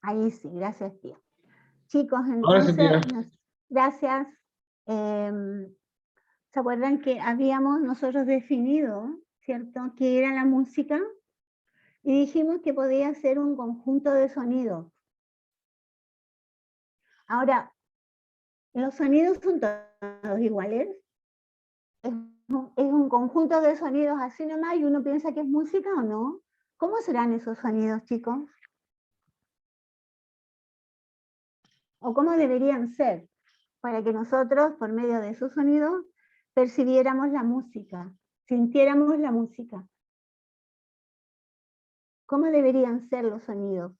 Ahí sí, gracias, tía. Chicos, Ahora sí, entonces, tía. gracias. ¿Se acuerdan que habíamos nosotros definido, cierto, qué era la música? Y dijimos que podía ser un conjunto de sonidos. Ahora, ¿los sonidos son todos iguales? ¿Es un conjunto de sonidos así nomás y uno piensa que es música o no? ¿Cómo serán esos sonidos, chicos? ¿O cómo deberían ser? Para que nosotros, por medio de esos sonidos, percibiéramos la música, sintiéramos la música. ¿Cómo deberían ser los sonidos?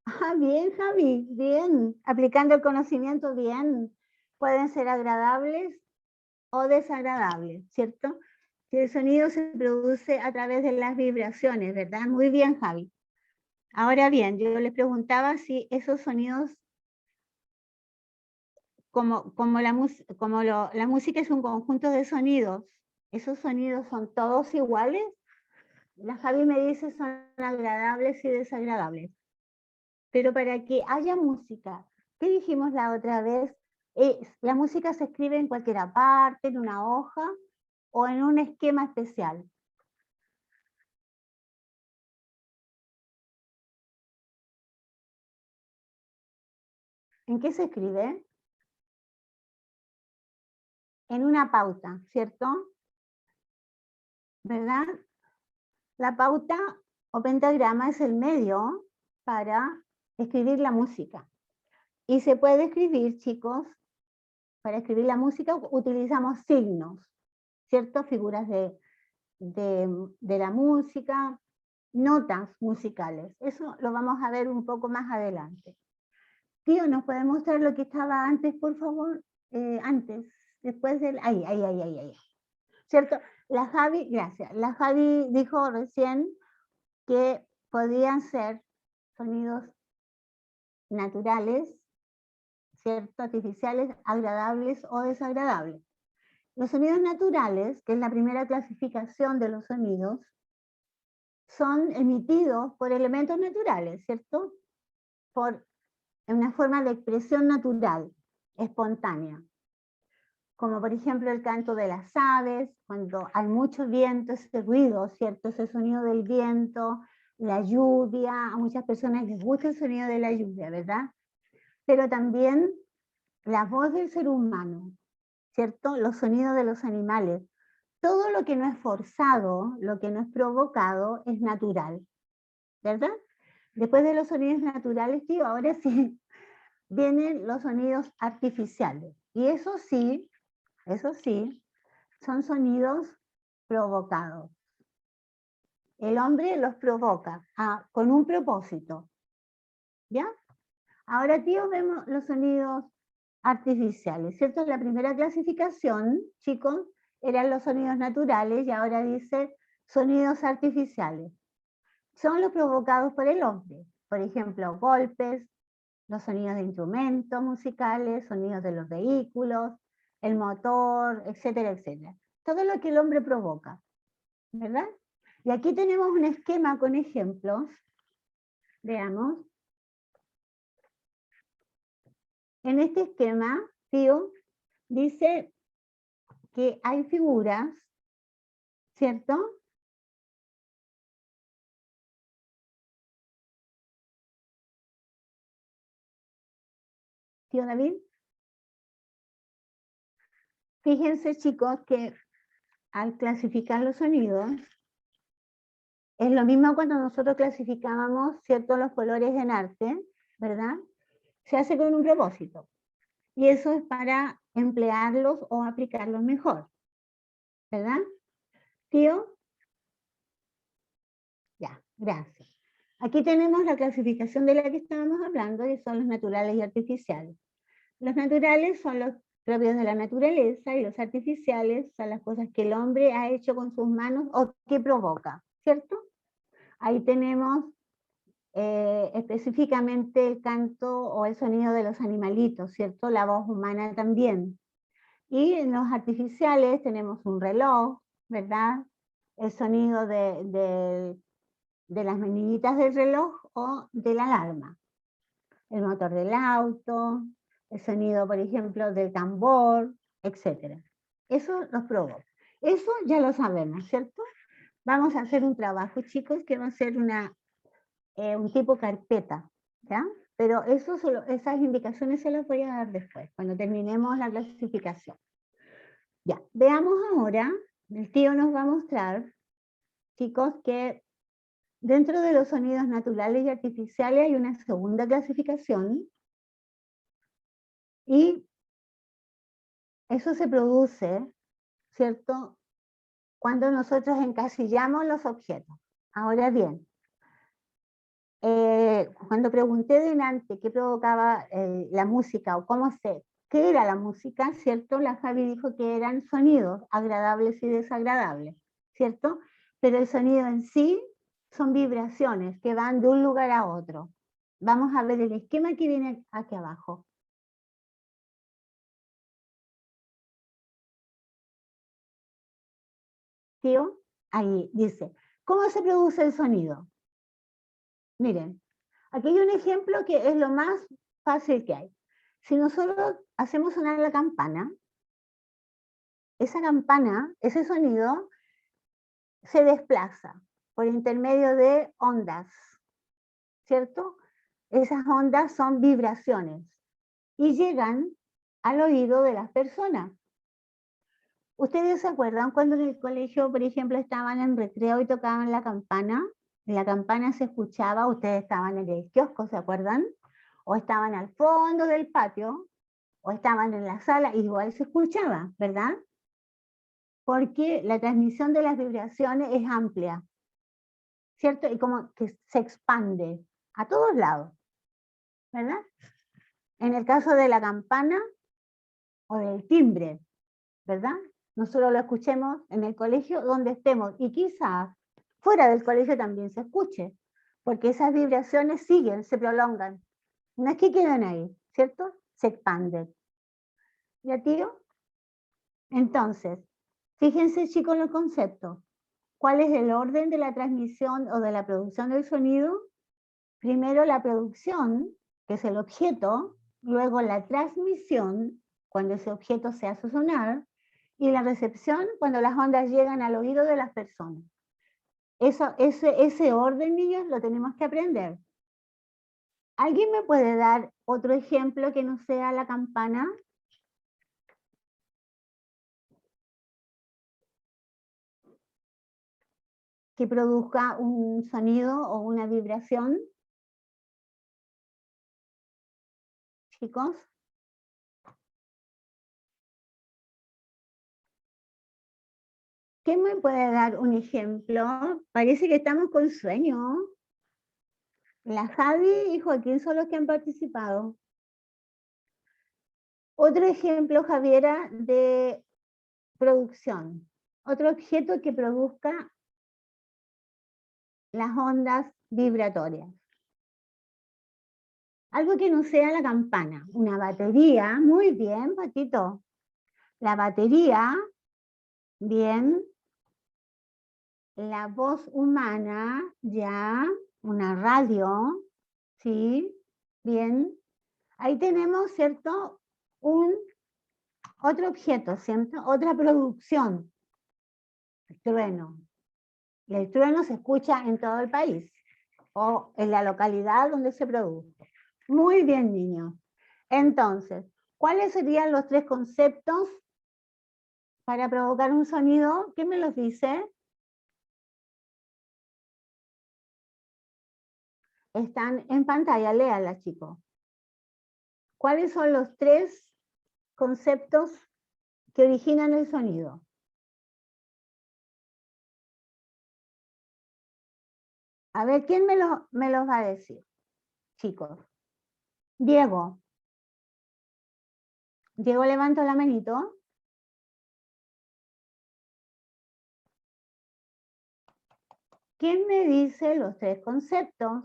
Ah, bien, Javi, bien. Aplicando el conocimiento, bien. Pueden ser agradables o desagradables, ¿cierto? Que el sonido se produce a través de las vibraciones, ¿verdad? Muy bien, Javi. Ahora bien, yo les preguntaba si esos sonidos, la música es un conjunto de sonidos, ¿esos sonidos son todos iguales? La Javi me dice son agradables y desagradables. Pero para que haya música, ¿qué dijimos la otra vez? La música se escribe en cualquier parte, en una hoja o en un esquema especial. ¿En qué se escribe? En una pauta, ¿cierto? ¿Verdad? La pauta o pentagrama es el medio para escribir la música. Y se puede escribir, chicos, para escribir la música utilizamos signos, ¿cierto? Figuras de la música, notas musicales. Eso lo vamos a ver un poco más adelante. Tío, ¿nos puede mostrar lo que estaba antes, por favor? Antes, después del... Ahí. ¿Cierto? La Javi, gracias. La Javi dijo recién que podían ser sonidos naturales, ¿cierto? Artificiales, agradables o desagradables. Los sonidos naturales, que es la primera clasificación de los sonidos, son emitidos por elementos naturales, ¿cierto? Por una forma de expresión natural, espontánea. Como por ejemplo el canto de las aves, cuando hay mucho viento, ese ruido, ¿cierto? Ese sonido del viento, la lluvia, a muchas personas les gusta el sonido de la lluvia, ¿verdad? Pero también la voz del ser humano, ¿cierto? Los sonidos de los animales. Todo lo que no es forzado, lo que no es provocado, es natural, ¿verdad? Después de los sonidos naturales, tío, ahora sí, vienen los sonidos artificiales. Y eso sí, son sonidos provocados. El hombre los provoca con un propósito. ¿Ya? Ahora, tío, vemos los sonidos artificiales, ¿cierto? La primera clasificación, chicos, eran los sonidos naturales y ahora dice sonidos artificiales. Son los provocados por el hombre. Por ejemplo, golpes, los sonidos de instrumentos musicales, sonidos de los vehículos, el motor, etcétera, etcétera. Todo lo que el hombre provoca, ¿verdad? Y aquí tenemos un esquema con ejemplos. Veamos. En este esquema, tío, dice que hay figuras, ¿cierto? Tío David. Fíjense, chicos, que al clasificar los sonidos, es lo mismo cuando nosotros clasificábamos, ¿cierto?, los colores en arte, ¿verdad? Se hace con un propósito. Y eso es para emplearlos o aplicarlos mejor, ¿verdad? Tío. Ya, gracias. Aquí tenemos la clasificación de la que estábamos hablando, que son los naturales y artificiales. Los naturales son los propios de la naturaleza y los artificiales son las cosas que el hombre ha hecho con sus manos o que provoca, ¿cierto? Ahí tenemos específicamente el canto o el sonido de los animalitos, ¿cierto? La voz humana también. Y en los artificiales tenemos un reloj, ¿verdad? el sonido de las manillitas del reloj o de la alarma, el motor del auto, el sonido, por ejemplo, del tambor, etc. Eso los provoca. Eso ya lo sabemos, ¿cierto? Vamos a hacer un trabajo, chicos, que va a ser un tipo carpeta, ¿ya? Pero esas indicaciones se las voy a dar después, cuando terminemos la clasificación. Ya, veamos ahora, el tío nos va a mostrar, chicos, que dentro de los sonidos naturales y artificiales hay una segunda clasificación, y eso se produce, ¿cierto?, cuando nosotros encasillamos los objetos. Ahora bien, cuando pregunté delante qué provocaba la música o qué era la música, ¿cierto? La Javi dijo que eran sonidos agradables y desagradables, ¿cierto? Pero el sonido en sí son vibraciones que van de un lugar a otro. Vamos a ver el esquema que viene aquí abajo. ¿Tío? Ahí dice, ¿cómo se produce el sonido? Miren, aquí hay un ejemplo que es lo más fácil que hay. Si nosotros hacemos sonar la campana, esa campana, ese sonido, se desplaza por intermedio de ondas, ¿cierto? Esas ondas son vibraciones y llegan al oído de las personas. ¿Ustedes se acuerdan cuando en el colegio, por ejemplo, estaban en recreo y tocaban la campana? La campana se escuchaba, ustedes estaban en el kiosco, ¿se acuerdan? O estaban al fondo del patio, o estaban en la sala, igual se escuchaba, ¿verdad? Porque la transmisión de las vibraciones es amplia, ¿cierto? Y como que se expande a todos lados, ¿verdad? En el caso de la campana o del timbre, ¿verdad? Nosotros lo escuchemos en el colegio donde estemos, y quizás fuera del colegio también se escuche, porque esas vibraciones siguen, se prolongan. No es que queden ahí, ¿cierto? Se expanden. ¿Ya, tío? Entonces, fíjense, chicos, los conceptos. ¿Cuál es el orden de la transmisión o de la producción del sonido? Primero la producción, que es el objeto, luego la transmisión, cuando ese objeto se hace sonar, y la recepción, cuando las ondas llegan al oído de las personas. Ese orden, niños, lo tenemos que aprender. ¿Alguien me puede dar otro ejemplo que no sea la campana? Que produzca un sonido o una vibración, chicos. ¿Quién me puede dar un ejemplo? Parece que estamos con sueño. La Javi y Joaquín son los que han participado. Otro ejemplo, Javiera, de producción. Otro objeto que produzca las ondas vibratorias. Algo que no sea la campana. Una batería, muy bien, Patito. La batería, bien. La voz humana, ya. Una radio, sí, bien. Ahí tenemos, ¿cierto? Otro objeto, ¿cierto? Otra producción. El trueno. Y el trueno se escucha en todo el país o en la localidad donde se produce. Muy bien, niños. Entonces, ¿cuáles serían los tres conceptos para provocar un sonido? ¿Quién me los dice? Están en pantalla, léala, chicos. ¿Cuáles son los tres conceptos que originan el sonido? A ver, ¿quién me los va a decir? Chicos. Diego. Diego, levanto la manito. ¿Quién me dice los tres conceptos?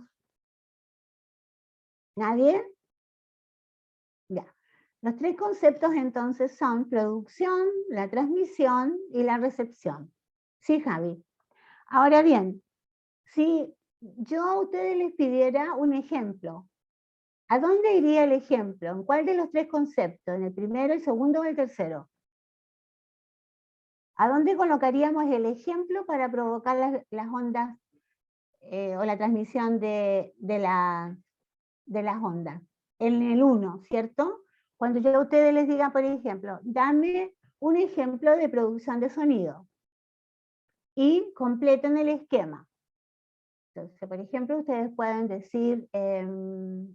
¿Nadie? Ya. Los tres conceptos entonces son producción, la transmisión y la recepción. Sí, Javi. Ahora bien, si yo a ustedes les pidiera un ejemplo, ¿a dónde iría el ejemplo? ¿En cuál de los tres conceptos? ¿En el primero, el segundo o el tercero? ¿A dónde colocaríamos el ejemplo para provocar las ondas o la transmisión de las ondas? En el 1, ¿cierto? Cuando yo a ustedes les diga, por ejemplo, dame un ejemplo de producción de sonido y completen el esquema. Entonces, por ejemplo, ustedes pueden decir el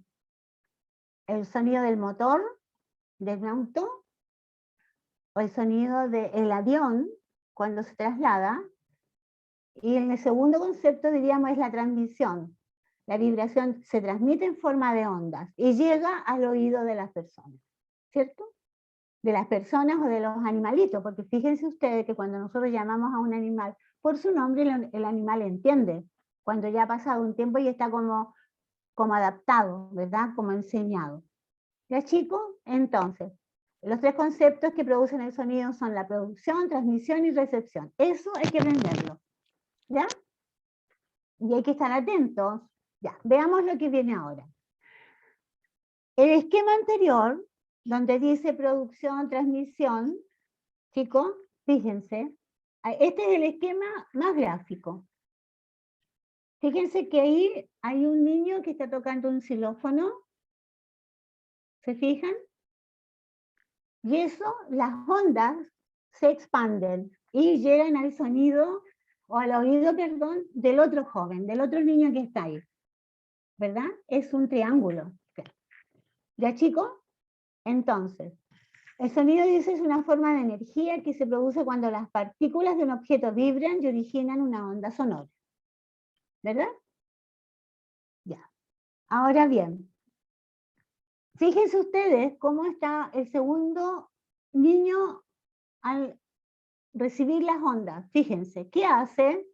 sonido del motor del auto, o el sonido del avión cuando se traslada, y en el segundo concepto diríamos es la transmisión. La vibración se transmite en forma de ondas y llega al oído de las personas, ¿cierto? De las personas o de los animalitos, porque fíjense ustedes que cuando nosotros llamamos a un animal por su nombre, el animal entiende, cuando ya ha pasado un tiempo y está como adaptado, ¿verdad? Como enseñado. ¿Ya, chicos? Entonces, los tres conceptos que producen el sonido son la producción, transmisión y recepción. Eso hay que aprenderlo, ¿ya? Y hay que estar atentos. Ya, veamos lo que viene ahora. El esquema anterior, donde dice producción, transmisión, chicos, fíjense, este es el esquema más gráfico. Fíjense que ahí hay un niño que está tocando un xilófono, ¿se fijan? Y eso, las ondas se expanden y llegan al sonido, o al oído, perdón, del otro joven, del otro niño que está ahí. ¿Verdad? Es un triángulo. ¿Ya, chicos? Entonces, el sonido, dice, es una forma de energía que se produce cuando las partículas de un objeto vibran y originan una onda sonora. ¿Verdad? Ya. Ahora bien, fíjense ustedes cómo está el segundo niño al recibir las ondas. Fíjense, ¿qué hace?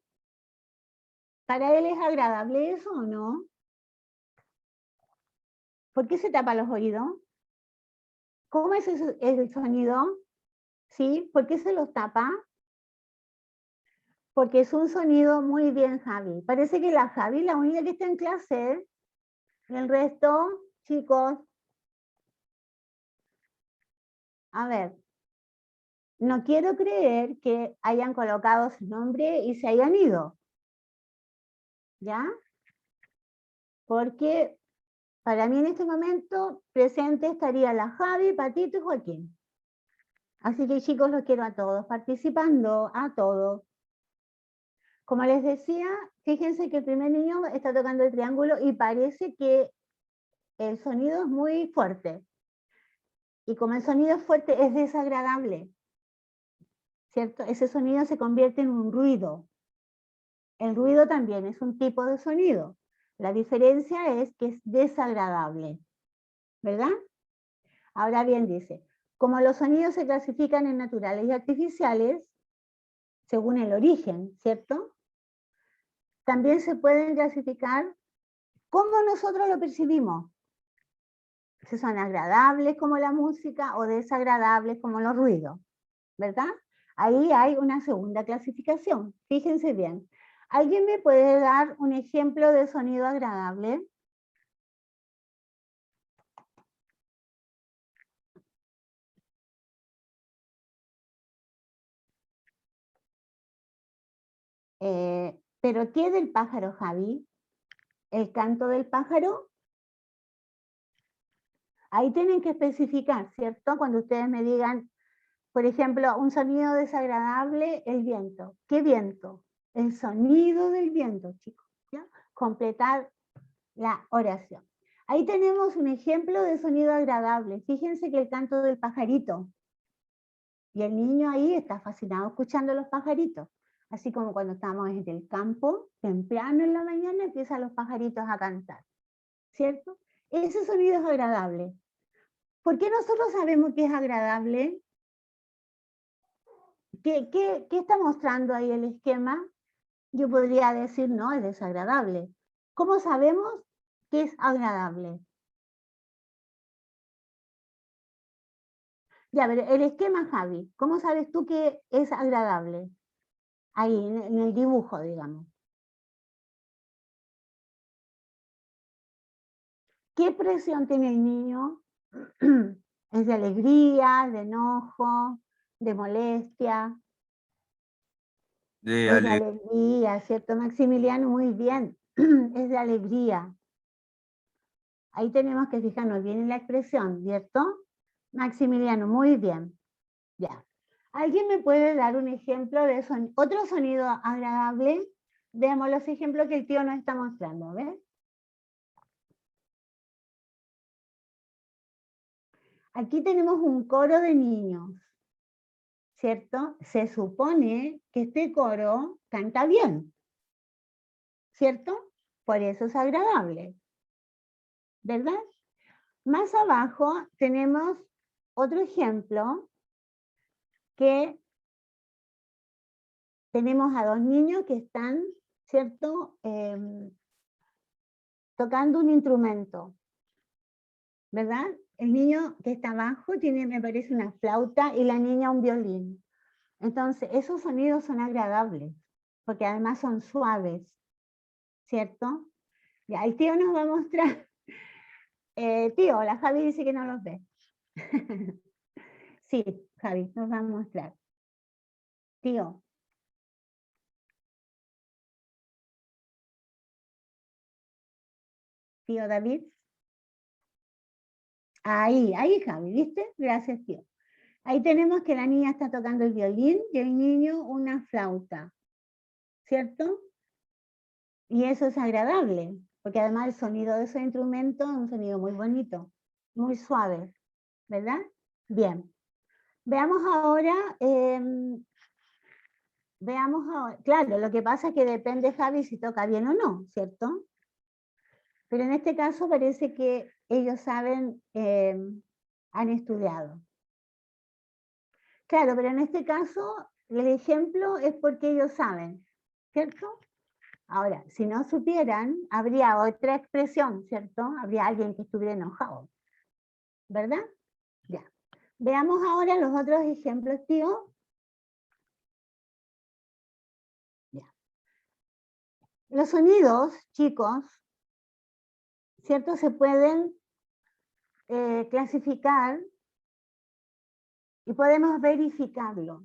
¿Para él es agradable eso o no? ¿Por qué se tapa los oídos? ¿Cómo es el sonido? ¿Sí? ¿Por qué se los tapa? Porque es un sonido muy bien, Javi. Parece que la Javi, la única que está en clase, el resto, chicos, a ver, no quiero creer que hayan colocado su nombre y se hayan ido, ¿ya? Porque para mí en este momento presente estaría la Javi, Patito y Joaquín. Así que, chicos, los quiero a todos participando, a todos. Como les decía, fíjense que el primer niño está tocando el triángulo y parece que el sonido es muy fuerte. Y como el sonido es fuerte, es desagradable, ¿cierto? Ese sonido se convierte en un ruido. El ruido también es un tipo de sonido. La diferencia es que es desagradable, ¿verdad? Ahora bien, dice, como los sonidos se clasifican en naturales y artificiales, según el origen, ¿cierto? También se pueden clasificar como nosotros lo percibimos. Si son agradables como la música o desagradables como los ruidos, ¿verdad? Ahí hay una segunda clasificación. Fíjense bien. ¿Alguien me puede dar un ejemplo de sonido agradable? ¿Pero qué del pájaro, Javi? ¿El canto del pájaro? Ahí tienen que especificar, ¿cierto? Cuando ustedes me digan, por ejemplo, un sonido desagradable, el viento. ¿Qué viento? El sonido del viento, chicos. ¿Ya? Completar la oración. Ahí tenemos un ejemplo de sonido agradable. Fíjense que el canto del pajarito. Y el niño ahí está fascinado escuchando los pajaritos. Así como cuando estamos en el campo, temprano en la mañana empiezan los pajaritos a cantar. ¿Cierto? Ese sonido es agradable. ¿Por qué nosotros sabemos que es agradable? ¿Qué está mostrando ahí el esquema? Yo podría decir, no, es desagradable. ¿Cómo sabemos que es agradable? Ya, pero el esquema, Javi, ¿cómo sabes tú que es agradable? ahí en el dibujo, digamos. ¿Qué expresión tiene el niño? ¿Es de alegría, de enojo, de molestia? De Es de alegría. alegría, ¿cierto, Maximiliano? Muy bien, es de alegría. Ahí tenemos que fijarnos bien en la expresión, ¿cierto? Maximiliano, muy bien. Ya. ¿Alguien me puede dar un ejemplo de otro sonido agradable? Veamos los ejemplos que el tío nos está mostrando, ¿ves? Aquí tenemos un coro de niños, ¿cierto? Se supone que este coro canta bien, ¿cierto? Por eso es agradable, ¿verdad? Más abajo tenemos otro ejemplo que tenemos a dos niños que están, ¿cierto? Tocando un instrumento, ¿verdad? El niño que está abajo tiene, me parece, una flauta y la niña un violín. Entonces, esos sonidos son agradables, porque además son suaves, ¿cierto? Ya, el tío nos va a mostrar. Tío, la Javi dice que no los ve. Sí, Javi, nos va a mostrar. Tío. Tío David. Ahí, Javi, ¿viste? Gracias, tío. Ahí tenemos que la niña está tocando el violín y el niño una flauta, ¿cierto? Y eso es agradable, porque además el sonido de esos instrumentos es un sonido muy bonito, muy suave, ¿verdad? Bien. Veamos ahora, claro, lo que pasa es que depende, Javi, si toca bien o no, ¿cierto? Pero en este caso parece que ellos saben, han estudiado. Claro, pero en este caso el ejemplo es porque ellos saben, ¿cierto? Ahora, si no supieran, habría otra expresión, ¿cierto? Habría alguien que estuviera enojado, ¿verdad? Ya. Veamos ahora los otros ejemplos, tío. Ya. Los sonidos, chicos, ¿cierto? Se pueden clasificar y podemos verificarlo.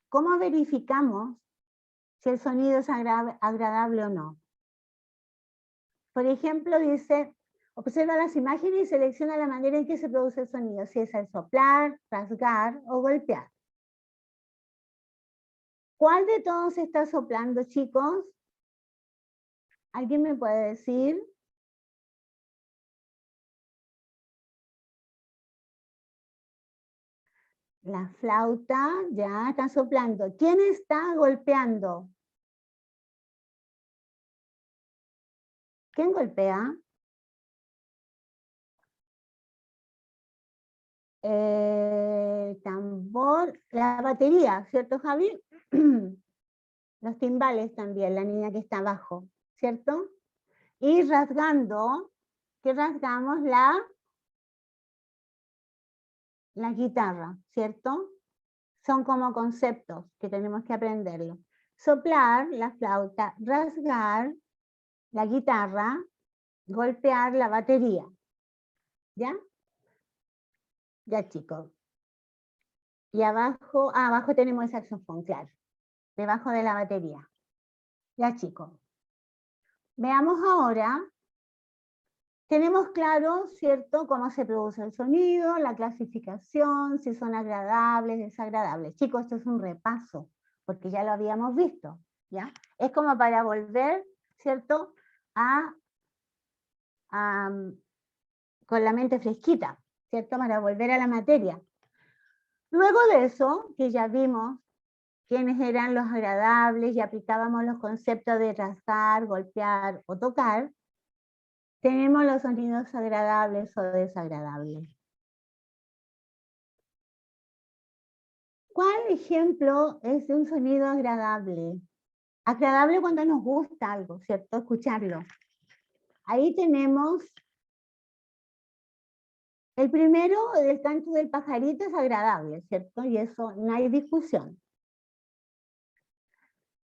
¿Cómo verificamos si el sonido es agradable o no? Por ejemplo, dice, observa las imágenes y selecciona la manera en que se produce el sonido, si es al soplar, rasgar o golpear. ¿Cuál de todos está soplando, chicos? ¿Alguien me puede decir? La flauta ya está soplando. ¿Quién está golpeando? ¿Quién golpea? Tambor, la batería, ¿cierto, Javi? Los timbales también, la niña que está abajo, ¿cierto? Y rasgando, ¿qué rasgamos? La guitarra, ¿cierto? Son como conceptos que tenemos que aprenderlo. Soplar, la flauta, rasgar, la guitarra, golpear la batería. ¿Ya? Ya, chicos. Y abajo, abajo tenemos el saxofón, claro. Debajo de la batería. Ya, chicos. Veamos ahora. Tenemos claro, ¿cierto?, cómo se produce el sonido, la clasificación, si son agradables, desagradables. Chicos, esto es un repaso, porque ya lo habíamos visto, ¿ya? Es como para volver, ¿cierto?, con la mente fresquita, ¿cierto?, para volver a la materia. Luego de eso, que ya vimos quiénes eran los agradables y aplicábamos los conceptos de rasgar, golpear o tocar, tenemos los sonidos agradables o desagradables. ¿Cuál ejemplo es de un sonido agradable? Agradable cuando nos gusta algo, ¿cierto? Escucharlo. Ahí tenemos el primero, el canto del pajarito es agradable, ¿cierto? Y eso no hay discusión.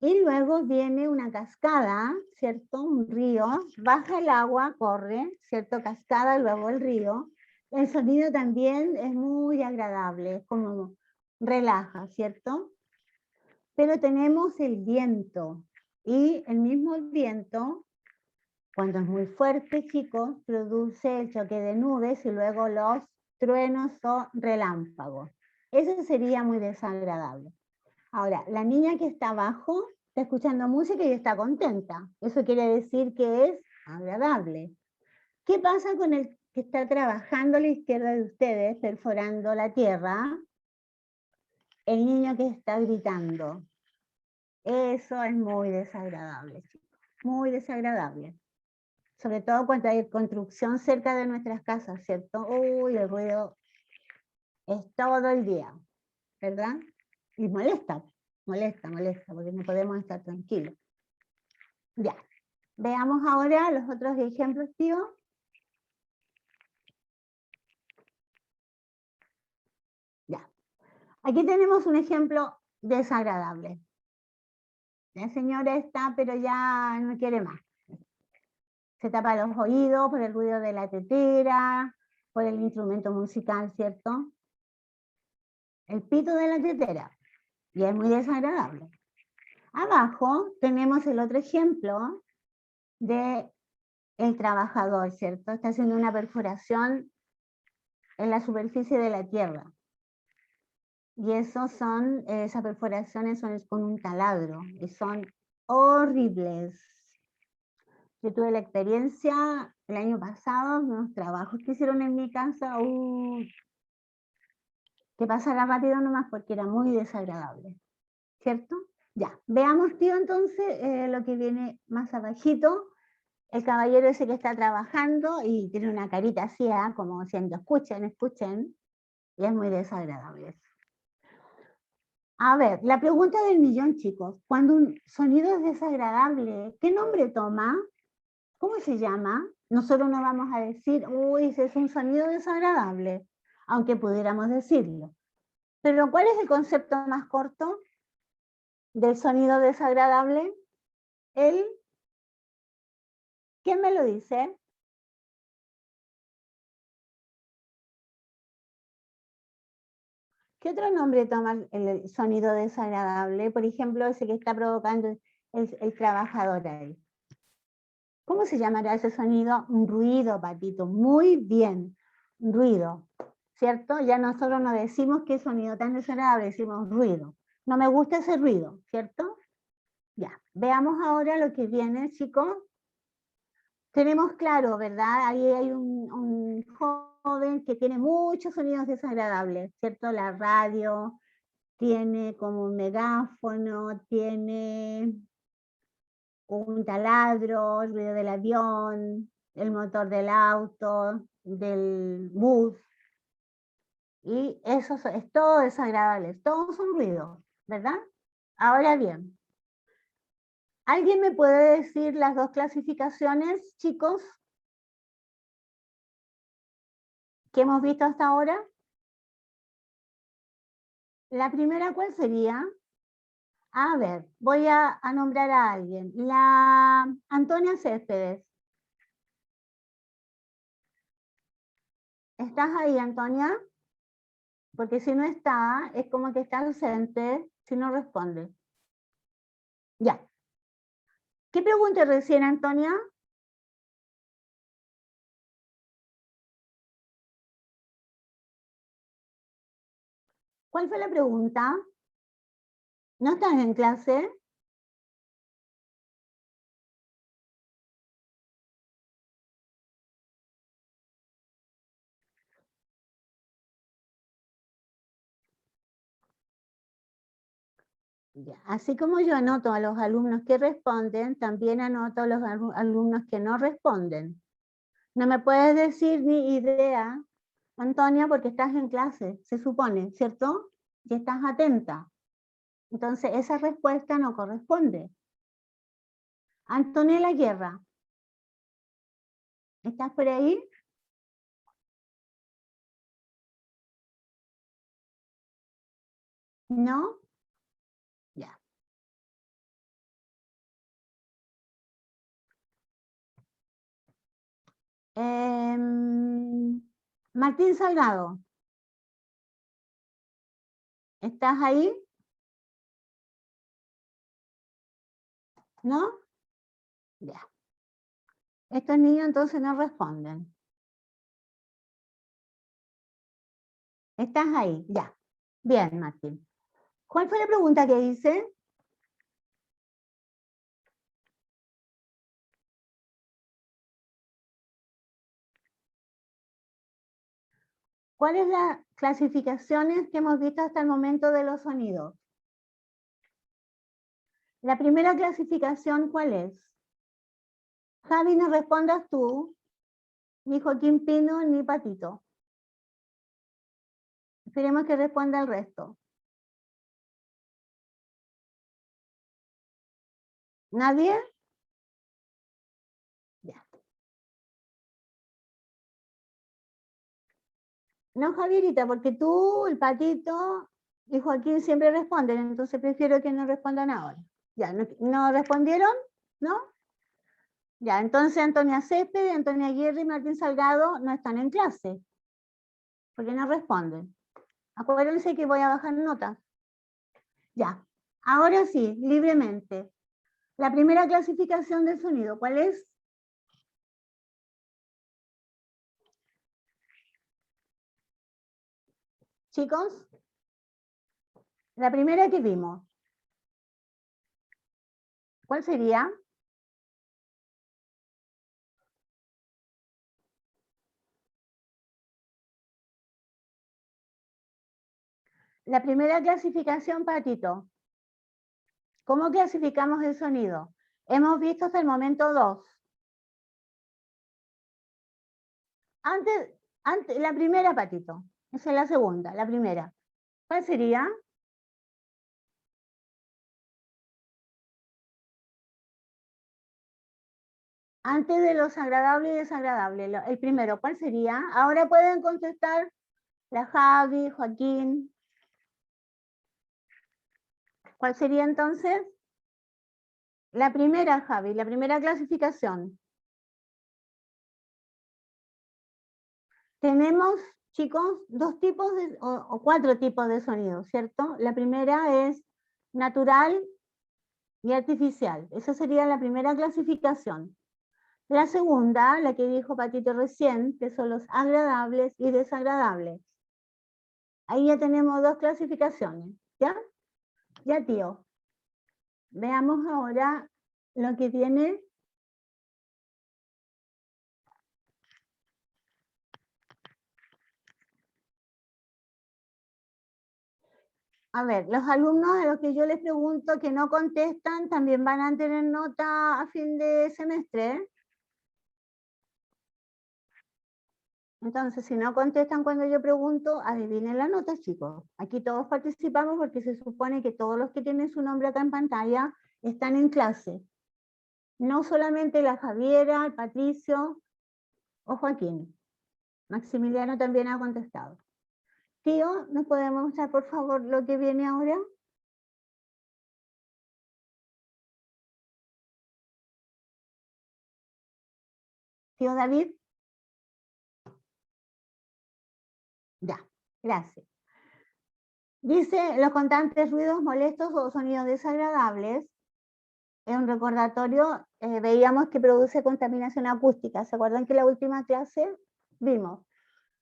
Y luego viene una cascada, ¿cierto? Un río, baja el agua, corre, ¿cierto? Cascada, luego el río. El sonido también es muy agradable, es como relaja, ¿cierto? Pero tenemos el viento, y el mismo viento, cuando es muy fuerte, chicos, produce el choque de nubes y luego los truenos o relámpagos. Eso sería muy desagradable. Ahora, la niña que está abajo está escuchando música y está contenta. Eso quiere decir que es agradable. ¿Qué pasa con el que está trabajando a la izquierda de ustedes, perforando la tierra? El niño que está gritando. Eso es muy desagradable, chicos. Muy desagradable. Sobre todo cuando hay construcción cerca de nuestras casas, ¿cierto? Uy, el ruido es todo el día, ¿verdad? Y molesta, porque no podemos estar tranquilos. Ya, veamos ahora los otros ejemplos, tío. Ya, aquí tenemos un ejemplo desagradable. La señora está, pero ya no quiere más. Se tapa los oídos por el ruido de la tetera, por el instrumento musical, ¿cierto? El pito de la tetera. Y es muy desagradable. Abajo tenemos el otro ejemplo de el trabajador, ¿cierto? Está haciendo una perforación en la superficie de la tierra. Y esas perforaciones son con un taladro, y son horribles. Yo tuve la experiencia el año pasado, unos trabajos que hicieron en mi casa, que pasara rápido nomás porque era muy desagradable, ¿cierto? Ya, veamos, tío, entonces lo que viene más abajito. El caballero ese que está trabajando y tiene una carita así, como diciendo, escuchen, escuchen, y es muy desagradable eso. A ver, la pregunta del millón, chicos. Cuando un sonido es desagradable, ¿qué nombre toma? ¿Cómo se llama? Nosotros no vamos a decir, uy, ese es un sonido desagradable, aunque pudiéramos decirlo. Pero ¿cuál es el concepto más corto del sonido desagradable? ¿Quién me lo dice? ¿Qué otro nombre toma el sonido desagradable? Por ejemplo, ese que está provocando el trabajador ahí. ¿Cómo se llamará ese sonido? Un ruido, Patito. Muy bien, un ruido, ¿cierto? Ya nosotros no decimos qué sonido tan desagradable, decimos ruido. No me gusta ese ruido, ¿cierto? Ya, veamos ahora lo que viene, chicos. Tenemos claro, ¿verdad? Ahí hay un joven que tiene muchos sonidos desagradables, ¿cierto? La radio, tiene como un megáfono, tiene un taladro, el ruido del avión, el motor del auto, del bus, y eso es todo desagradable, todos son ruidos, ¿verdad? Ahora bien, ¿alguien me puede decir las dos clasificaciones, chicos, que hemos visto hasta ahora? La primera, ¿cuál sería? A ver, voy a nombrar a alguien. La Antonia Céspedes. ¿Estás ahí, Antonia? Porque si no está, es como que está ausente si no responde. Ya. ¿Qué pregunté recién, Antonia? ¿Cuál fue la pregunta? ¿No estás en clase? Ya. Así como yo anoto a los alumnos que responden, también anoto a los alumnos que no responden. No me puedes decir ni idea, Antonia, porque estás en clase, se supone, ¿cierto? Y estás atenta. Entonces, esa respuesta no corresponde. Antonella Guerra, ¿estás por ahí? ¿No? Ya. Martín Salgado, ¿estás ahí? ¿No? Ya. Estos niños entonces no responden. ¿Estás ahí? Ya. Bien, Martín. ¿Cuál fue la pregunta que hice? ¿Cuáles las clasificaciones que hemos visto hasta el momento de los sonidos? La primera clasificación, ¿cuál es? Javi, no respondas tú, ni Joaquín Pino, ni Patito. Esperemos que responda el resto. ¿Nadie? Ya. No, Javierita, porque tú, el Patito y Joaquín siempre responden, entonces prefiero que no respondan ahora. Ya, ¿no respondieron? ¿No? Ya, entonces Antonia Césped, Antonia Aguirre y Martín Salgado no están en clase, porque no responden. Acuérdense que voy a bajar notas. Ya, ahora sí, libremente. La primera clasificación del sonido, ¿cuál es? Chicos, la primera que vimos. ¿Cuál sería? La primera clasificación, Patito. ¿Cómo clasificamos el sonido? Hemos visto hasta el momento dos. Antes, la primera, Patito. Esa es la segunda, la primera. ¿Cuál sería? Antes de los agradables y desagradables. El primero, ¿cuál sería? Ahora pueden contestar la Javi, Joaquín. ¿Cuál sería entonces? La primera, Javi, la primera clasificación. Tenemos, chicos, dos tipos o cuatro tipos de sonidos, ¿cierto? La primera es natural y artificial. Esa sería la primera clasificación. La segunda, la que dijo Patito recién, que son los agradables y desagradables. Ahí ya tenemos dos clasificaciones, ¿ya? Ya, tío. Veamos ahora lo que tiene. A ver, los alumnos a los que yo les pregunto que no contestan también van a tener nota a fin de semestre, ¿eh? Entonces, si no contestan cuando yo pregunto, adivinen la nota, chicos. Aquí todos participamos porque se supone que todos los que tienen su nombre acá en pantalla están en clase. No solamente la Javiera, el Patricio o Joaquín. Maximiliano también ha contestado. Tío, ¿nos podemos mostrar por favor lo que viene ahora? Tío David. Ya, gracias. Dice, los constantes ruidos molestos o sonidos desagradables. Es un recordatorio, veíamos que produce contaminación acústica. ¿Se acuerdan que en la última clase vimos?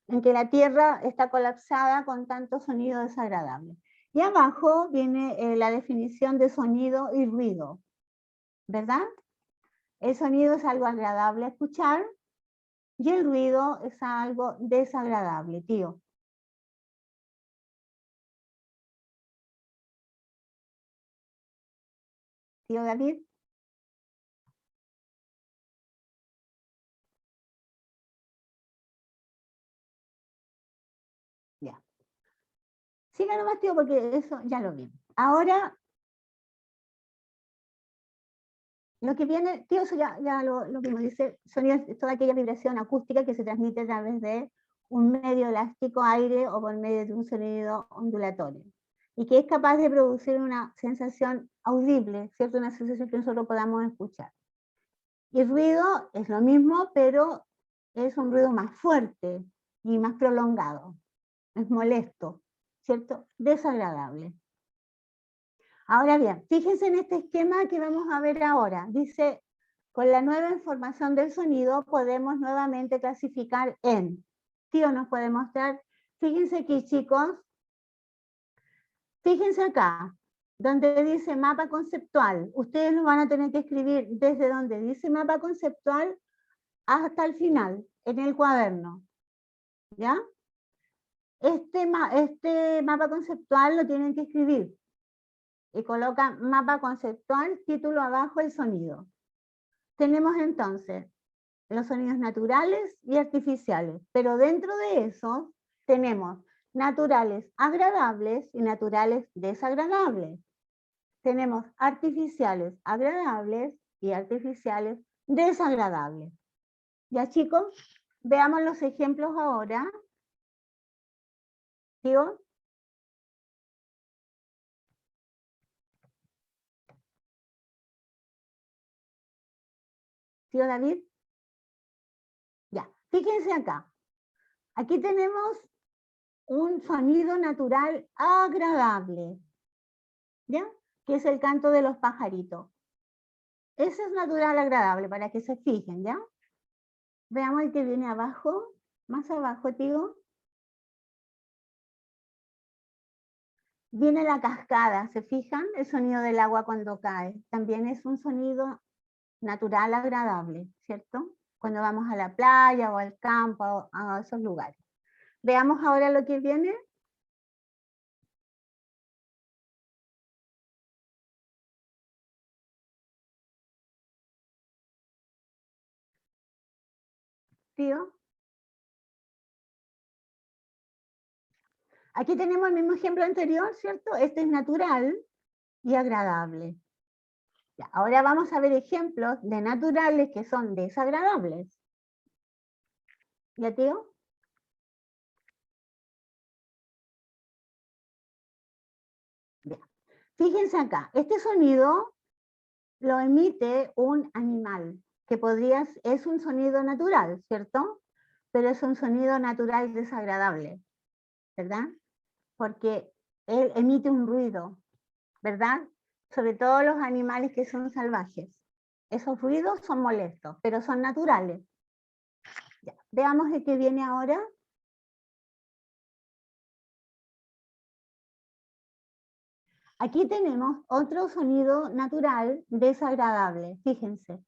En que la Tierra está colapsada con tanto sonido desagradable. Y abajo viene la definición de sonido y ruido, ¿verdad? El sonido es algo agradable a escuchar y el ruido es algo desagradable, tío. Tío David. Ya. Siga nomás, tío, porque eso ya lo vi. Ahora, lo que viene, tío, eso ya lo vimos, dice, sonido es toda aquella vibración acústica que se transmite a través de un medio elástico, aire o por medio de un sonido ondulatorio. Y que es capaz de producir una sensación audible, ¿cierto? Una sensación que nosotros podamos escuchar. Y ruido es lo mismo, pero es un ruido más fuerte y más prolongado. Es molesto, ¿cierto? Desagradable. Ahora bien, fíjense en este esquema que vamos a ver ahora. Dice, con la nueva información del sonido podemos nuevamente clasificar en. Tío nos puede mostrar. Fíjense aquí, chicos. Fíjense acá, donde dice mapa conceptual. Ustedes lo van a tener que escribir desde donde dice mapa conceptual hasta el final, en el cuaderno. ¿Ya? Este mapa conceptual lo tienen que escribir. Y colocan mapa conceptual, título abajo, el sonido. Tenemos entonces los sonidos naturales y artificiales, pero dentro de eso tenemos naturales agradables y naturales desagradables. Tenemos artificiales agradables y artificiales desagradables. ¿Ya, chicos? Veamos los ejemplos ahora. ¿Tío? ¿Tío David? Ya, fíjense acá. Aquí tenemos un sonido natural agradable, ¿ya? Que es el canto de los pajaritos. Ese es natural agradable, para que se fijen, ¿ya? Veamos el que viene abajo, más abajo, tío. Viene la cascada, ¿se fijan? El sonido del agua cuando cae. También es un sonido natural agradable, ¿cierto? Cuando vamos a la playa o al campo, a esos lugares. Veamos ahora lo que viene. Tío. Aquí tenemos el mismo ejemplo anterior, ¿cierto? Este es natural y agradable. Ya, ahora vamos a ver ejemplos de naturales que son desagradables. ¿Ya, tío? Ya. Fíjense acá, este sonido lo emite un animal, que es un sonido natural, ¿cierto? Pero es un sonido natural desagradable, ¿verdad? Porque él emite un ruido, ¿verdad? Sobre todo los animales que son salvajes. Esos ruidos son molestos, pero son naturales. Ya, veamos el que viene ahora. Aquí tenemos otro sonido natural desagradable, fíjense.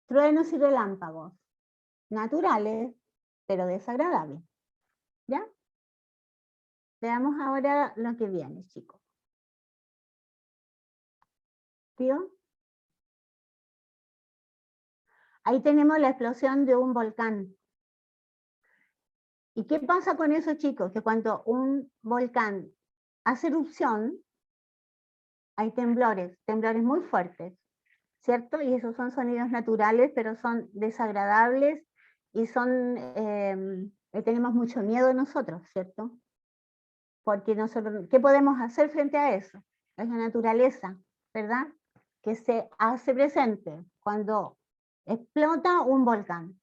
Truenos y relámpagos, naturales, pero desagradables. ¿Ya? Veamos ahora lo que viene, chicos. ¿Tío? Ahí tenemos la explosión de un volcán. ¿Y qué pasa con eso, chicos? Que cuando un volcán hace erupción, hay temblores muy fuertes, ¿cierto? Y esos son sonidos naturales, pero son desagradables y tenemos mucho miedo nosotros, ¿cierto? Porque nosotros, ¿qué podemos hacer frente a eso? Es la naturaleza, ¿verdad? Que se hace presente cuando explota un volcán.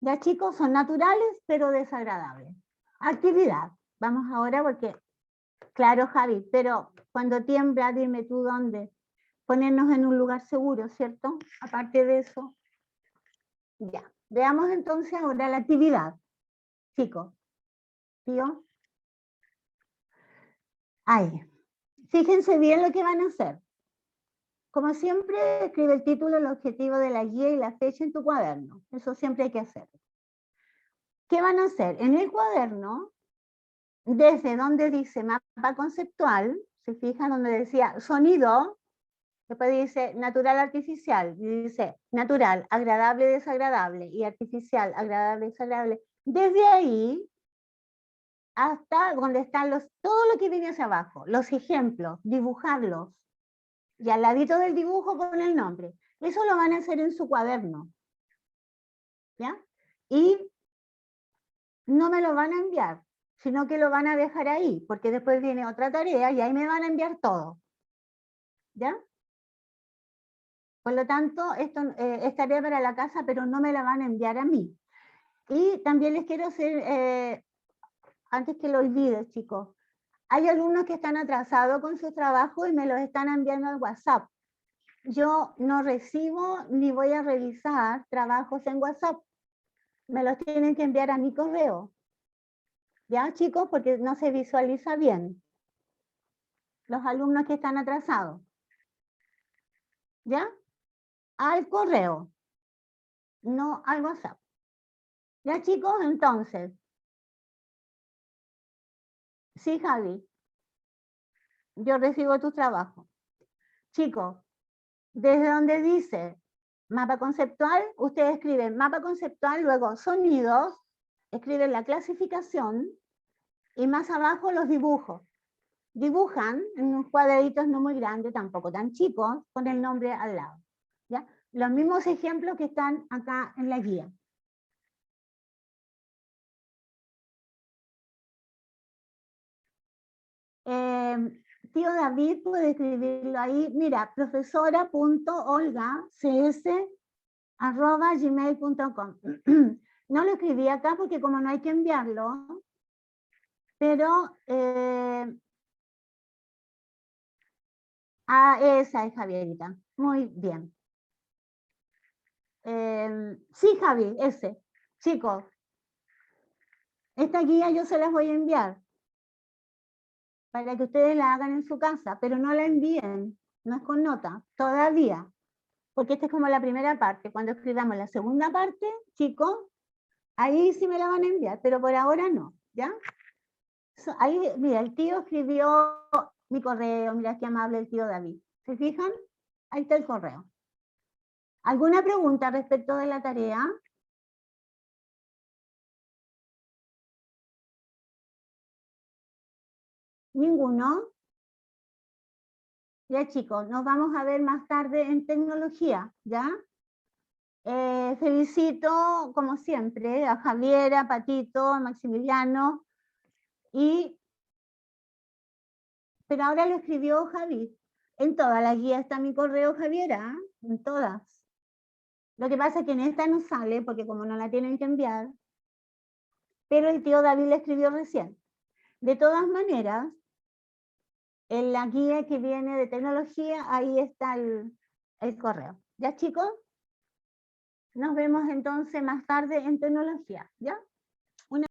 Ya, chicos, son naturales, pero desagradables. Actividad. Vamos ahora porque, claro, Javi, pero cuando tiembla, dime tú dónde. Ponernos en un lugar seguro, ¿cierto? Aparte de eso, ya. Veamos entonces ahora la actividad. Chicos, tío. Ahí. Fíjense bien lo que van a hacer. Como siempre, escribe el título, el objetivo de la guía y la fecha en tu cuaderno. Eso siempre hay que hacerlo. ¿Qué van a hacer? En el cuaderno, desde donde dice mapa conceptual, se fijan donde decía sonido, después dice natural artificial, y dice natural, agradable, desagradable, y artificial, agradable, desagradable. Desde ahí hasta donde están todo lo que viene hacia abajo, los ejemplos, dibujarlos, y al ladito del dibujo con el nombre. Eso lo van a hacer en su cuaderno, ¿ya? Y no me lo van a enviar, sino que lo van a dejar ahí, porque después viene otra tarea y ahí me van a enviar todo, ¿ya? Por lo tanto, esto es tarea para la casa, pero no me la van a enviar a mí. Y también les quiero hacer, antes que lo olvide, chicos, hay alumnos que están atrasados con sus trabajos y me los están enviando al WhatsApp. Yo no recibo ni voy a revisar trabajos en WhatsApp. Me los tienen que enviar a mi correo. ¿Ya, chicos? Porque no se visualiza bien. Los alumnos que están atrasados. ¿Ya? Al correo. No al WhatsApp. ¿Ya, chicos? Entonces. Sí, Javi. Yo recibo tu trabajo. Chicos, desde donde dice mapa conceptual, ustedes escriben mapa conceptual, luego sonidos, escriben la clasificación y más abajo los dibujos. Dibujan en unos cuadraditos no muy grandes, tampoco tan chicos, con el nombre al lado. ¿Ya? Los mismos ejemplos que están acá en la guía. Tío David puede escribirlo ahí. Mira, profesora.olgacs@gmail.com. No lo escribí acá porque como no hay que enviarlo, pero esa es Javierita. Muy bien. Sí, Javi, ese. Chicos, esta guía yo se las voy a enviar para que ustedes la hagan en su casa, pero no la envíen, no es con nota, todavía, porque esta es como la primera parte. Cuando escribamos la segunda parte, chicos, ahí sí me la van a enviar, pero por ahora no, ¿ya? Ahí, mira, el tío escribió mi correo, mira qué amable el tío David. ¿Se fijan? Ahí está el correo. ¿Alguna pregunta respecto de la tarea? ¿Ninguno? Ya, chicos, nos vamos a ver más tarde en tecnología, ¿ya? Felicito, como siempre, a Javiera, Patito, a Maximiliano, pero ahora lo escribió Javi. En todas las guías está mi correo, Javiera, en todas. Lo que pasa es que en esta no sale, porque como no la tienen que enviar, pero el tío David la escribió recién. De todas maneras, en la guía que viene de tecnología, ahí está el correo. ¿Ya, chicos? Nos vemos entonces más tarde en tecnología, ¿ya?